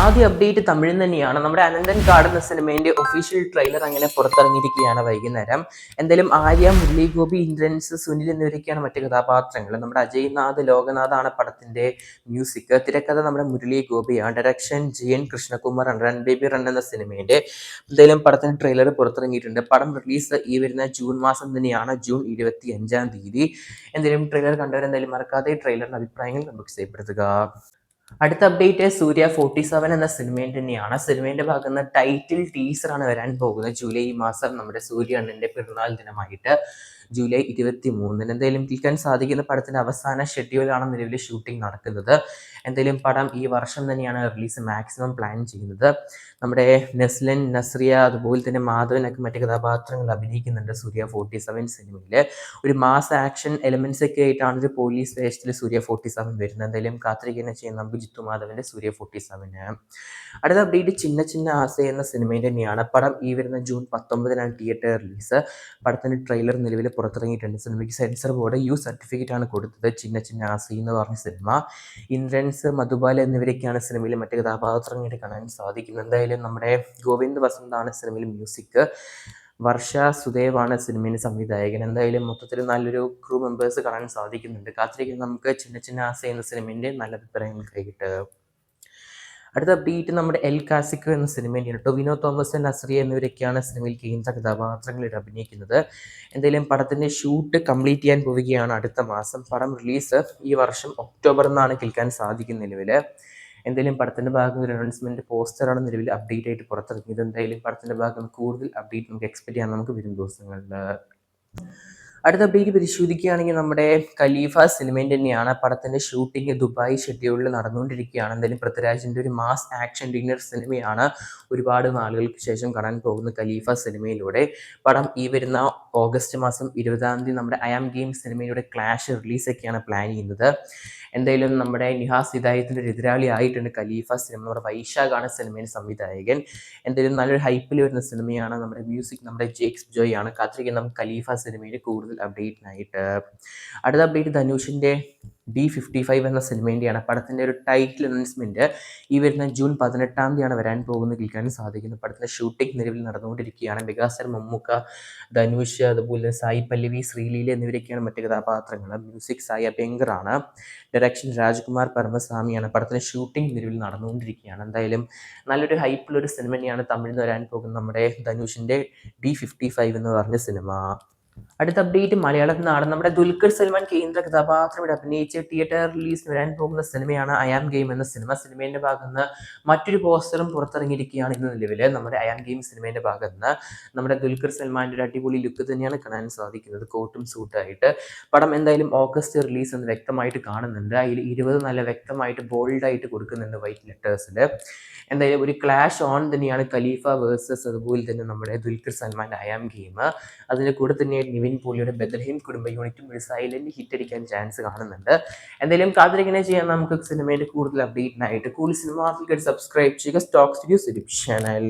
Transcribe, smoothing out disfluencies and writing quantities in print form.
ആദ്യ അപ്ഡേറ്റ് തമിഴിൽ തന്നെയാണ്. നമ്മുടെ അനന്തൻ കാട് എന്ന സിനിമേന്റെ ഒഫീഷ്യൽ ട്രെയിലർ അങ്ങനെ പുറത്തിറങ്ങിയിരിക്കുകയാണ് വൈകുന്നേരം. എന്തായാലും ആര്യ, മുരളി ഗോപി, ഇന്ദ്രൻസ്, സുനിൽ എന്നിവരൊക്കെയാണ് മറ്റ് കഥാപാത്രങ്ങൾ. നമ്മുടെ അജയ്നാഥ് ലോകനാഥാണ് പടത്തിന്റെ മ്യൂസിക്. തിരക്കഥ നമ്മുടെ മുരളി ഗോപിയാണ്. Direction GN Krishnakumar. Run Baby Run എന്ന സിനിമയുടെ എന്തായാലും പടത്തിന് ട്രെയിലർ പുറത്തിറങ്ങിയിട്ടുണ്ട്. പടം റിലീസ് ഈ വരുന്ന ജൂൺ മാസം തന്നെയാണ്, ജൂൺ 25-ാം തീയതി. എന്തായാലും ട്രെയിലർ കണ്ടവരെന്തായാലും മറക്കാതെ ട്രെയിലറിന്റെ അഭിപ്രായങ്ങൾ നമുക്ക് രേഖപ്പെടുത്തുക. അടുത്ത അപ്ഡേറ്റ് സൂര്യ 47 എന്ന സിനിമേൻ്റെ തന്നെയാണ്. സിനിമേന്റെ ഭാഗത്ത് നിന്ന് ടൈറ്റിൽ ടീസറാണ് വരാൻ പോകുന്നത്. ജൂലൈ മാസം നമ്മുടെ സൂര്യ അണ്ണന്റെ പിറന്നാൾ ദിനമായിട്ട് ജൂലൈ 23 എന്തായാലും കേൾക്കാൻ സാധിക്കുന്ന പടത്തിന്റെ അവസാന ഷെഡ്യൂളാണ് നിലവിൽ ഷൂട്ടിംഗ് നടക്കുന്നത്. എന്തായാലും പടം ഈ വർഷം തന്നെയാണ് റിലീസ് മാക്സിമം പ്ലാൻ ചെയ്യുന്നത്. നമ്മുടെ നെസ്ലിൻ, നസ്രിയ, അതുപോലെ തന്നെ മാധവനൊക്കെ മറ്റ് കഥാപാത്രങ്ങൾ അഭിനയിക്കുന്നുണ്ട് സൂര്യ 47 സിനിമയിൽ. ഒരു മാസ് ആക്ഷൻ എലമെന്റ്സ് ഒക്കെ ആയിട്ടാണ് ഒരു പോലീസ് വേഷത്തിൽ സൂര്യ 47 വരുന്നത്. എന്തായാലും കാത്തിരിക്കുക ചെയ്യുന്ന നമുക്ക് ജിത്തു മാധവന്റെ സൂര്യ 47. അടുത്ത അപ്ഡേറ്റ് ചിന്ന ചിന്ന ആസ എന്ന സിനിമയുടെ തന്നെയാണ്. പടം ഈ വരുന്ന ജൂൺ 19-നാണ് തിയേറ്റർ റിലീസ്. പടത്തിന്റെ ട്രെയിലർ നിലവിൽ പുറത്തിറങ്ങിയിട്ടുണ്ട്. സിനിമയ്ക്ക് സെൻസർ ബോർഡ് സർട്ടിഫിക്കറ്റ് ആണ് കൊടുത്തത്. ചിന്ന ചിന്ന ആസി എന്ന് പറഞ്ഞ സിനിമ. ഇന്ദ്രൻസ്, മധുബാല എന്നിവരൊക്കെയാണ് സിനിമയിൽ മറ്റ് കഥാപാത്രങ്ങളായിട്ട് കാണാൻ സാധിക്കുന്നത്. എന്തായാലും നമ്മുടെ ഗോവിന്ദ് വസന്താണ് സിനിമയിൽ മ്യൂസിക്. വർഷ സുദേവാണ് സിനിമയുടെ സംവിധായകൻ. എന്തായാലും മൊത്തത്തിൽ നല്ലൊരു ക്രൂ മെമ്പേഴ്സ് കാണാൻ സാധിക്കുന്നുണ്ട്. കാത്തിരിക്കുന്ന നമുക്ക് ചിന്ന ചിന്ന ആസ എന്ന സിനിമയുടെ നല്ല അഭിപ്രായങ്ങൾ കൈകിട്ട്. അടുത്ത അപ്ഡേറ്റ് നമ്മുടെ എൽ കാസിക്കോ എന്ന സിനിമയാണ്. ടൊവിനോ തോമസ്, നസ്രിയ എന്നിവരൊക്കെയാണ് സിനിമയിൽ കേന്ദ്ര കഥാപാത്രങ്ങളായിട്ട് അഭിനയിക്കുന്നത്. എന്തായാലും പടത്തിന്റെ ഷൂട്ട് കംപ്ലീറ്റ് ചെയ്യാൻ പോവുകയാണ് അടുത്ത മാസം. പടം റിലീസ് ഈ വർഷം ഒക്ടോബറിൽ കേൾക്കാൻ സാധിക്കും നിലവിൽ. എന്തായാലും പടത്തിന്റെ ഭാഗം ഒരു അനൗൺസ്മെന്റ് പോസ്റ്ററാണ് നിലവിൽ അപ്ഡേറ്റ് ആയിട്ട് പുറത്തിറങ്ങിയത്. എന്തായാലും പടത്തിന്റെ ഭാഗം കൂടുതൽ അപ്ഡേറ്റ് നമുക്ക് എക്സ്പെക്ട് ചെയ്യാൻ നമുക്ക് വരും ദിവസങ്ങളിൽ. അടുത്ത അപ്ഡേറ്റ് പരിശോധിക്കുകയാണെങ്കിൽ നമ്മുടെ ഖലീഫ സിനിമേൻ്റെ തന്നെയാണ്. പടത്തിന്റെ ഷൂട്ടിംഗ് ദുബായ് ഷെഡ്യൂളിൽ നടന്നുകൊണ്ടിരിക്കുകയാണ്. എന്തായാലും പൃഥ്വിരാജിന്റെ ഒരു മാസ് ആക്ഷൻ ഡിന്നർ സിനിമയാണ് ഒരുപാട് നാളുകൾക്ക് ശേഷം കാണാൻ പോകുന്ന ഖലീഫ സിനിമയിലൂടെ. പടം ഈ വരുന്ന ഓഗസ്റ്റ് മാസം 20-ാം തീയതി നമ്മുടെ ഐ ആം ഗെയിം സിനിമയുടെ ക്ലാഷ് റിലീസൊക്കെയാണ് പ്ലാൻ ചെയ്യുന്നത്. എന്തായാലും നമ്മുടെ നിഹാസ് ഹിദായത്തിന്റെ ഒരു എതിരാളി ആയിട്ടുണ്ട് ഖലീഫ സിനിമ. നമ്മുടെ വൈശാഖാണ് സിനിമയുടെ സംവിധായകൻ. എന്തായാലും നല്ലൊരു ഹൈപ്പിൽ വരുന്ന സിനിമയാണ്. നമ്മുടെ മ്യൂസിക് നമ്മുടെ ജേക്സ് ജോയ് ആണ്. കാത്തിരിക്കുന്ന നമുക്ക് ഖലീഫ സിനിമയിൽ കൂടുതൽ അപ്ഡേറ്റിനായിട്ട്. അടുത്ത അപ്ഡേറ്റ് ധനുഷിന്റെ D55 എന്ന സിനിമേൻ്റെയാണ്. പടത്തിന്റെ ഒരു ടൈറ്റിൽ അനൗൺസ്മെന്റ് ഈ വരുന്ന ജൂൺ 18-ാം തീയതിയാണ് വരാൻ പോകുന്നത് കേൾക്കാൻ സാധിക്കുന്നു. പടത്തിന്റെ ഷൂട്ടിംഗ് നിലവിൽ നടന്നുകൊണ്ടിരിക്കുകയാണ്. മെഗാസ്റ്റാർ മമ്മൂക്ക, ധനുഷ്, അതുപോലെ സായി പല്ലവി, ശ്രീലീല എന്നിവരൊക്കെയാണ് മറ്റ് കഥാപാത്രങ്ങൾ. മ്യൂസിക് സായി അഭ്യങ്കറാണ്. ഡയറക്ഷൻ രാജ്കുമാർ പരമസ്വാമിയാണ്. പടത്തിന്റെ ഷൂട്ടിംഗ് നിലവിൽ നടന്നുകൊണ്ടിരിക്കുകയാണ്. എന്തായാലും നല്ലൊരു ഹൈപ്പുള്ള ഒരു സിനിമ തന്നെയാണ് തമിഴിൽ നിന്ന് വരാൻ പോകുന്ന നമ്മുടെ ധനുഷിന്റെ D55 എന്ന് പറഞ്ഞ സിനിമ. അടുത്ത അപ്ഡേറ്റ് മലയാളത്തിൽ നിന്നാണ്. നമ്മുടെ ദുൽഖർ സൽമാൻ കേന്ദ്ര കഥാപാത്രമായിട്ട് അഭിനയിച്ച് തിയേറ്റർ റിലീസ് വരാൻ പോകുന്ന സിനിമയാണ് ഐ ആം ഗെയിം എന്ന സിനിമ. സിനിമേന്റെ ഭാഗത്ത് നിന്ന് മറ്റൊരു പോസ്റ്ററും പുറത്തിറങ്ങിയിരിക്കുകയാണ് ഇന്ന് നിലവിൽ. നമ്മുടെ ഐ ആം ഗെയിം സിനിമേന്റെ ഭാഗത്ത് നിന്ന് നമ്മുടെ ദുൽഖർ സൽമാന്റെ ഒരു അടിപൊളി ലുക്ക് തന്നെയാണ് കാണാൻ സാധിക്കുന്നത്, കോട്ടും സൂട്ടായിട്ട്. പടം എന്തായാലും ഓഗസ്റ്റ് റിലീസ് എന്ന് വ്യക്തമായിട്ട് കാണുന്നുണ്ട്. അതിൽ 20 നല്ല വ്യക്തമായിട്ട് ബോൾഡായിട്ട് കൊടുക്കുന്നുണ്ട് വൈറ്റ് ലെറ്റേഴ്സിൽ. എന്തായാലും ഒരു ക്ലാഷ് ഓൺ തന്നെയാണ് ഖലീഫ വേഴ്സസ് അതുപോലെ തന്നെ നമ്മുടെ ദുൽഖർ സൽമാൻ്റെ ഐ ആം ഗെയിം. അതിൻ്റെ കൂടെ തന്നെ നിവിൻ പോളിയുടെ ബദൽഹീം കുടുംബ യൂണിറ്റും ഒരു സൈലന്റ് ഹിറ്റ് അടിക്കാൻ ചാൻസ് കാണുന്നുണ്ട്. എന്തായാലും കാത്തിരിങ്ങനെ ചെയ്യാൻ നമുക്ക് സിനിമയുടെ കൂടുതൽ അപ്ഡേറ്റിനായിട്ട് കൂടുതൽ സിനിമ സബ്സ്ക്രൈബ് ചെയ്യുക സ്റ്റോക്ക് സ്റ്റുഡിയോസ് യൂട്യൂബ് ചാനൽ.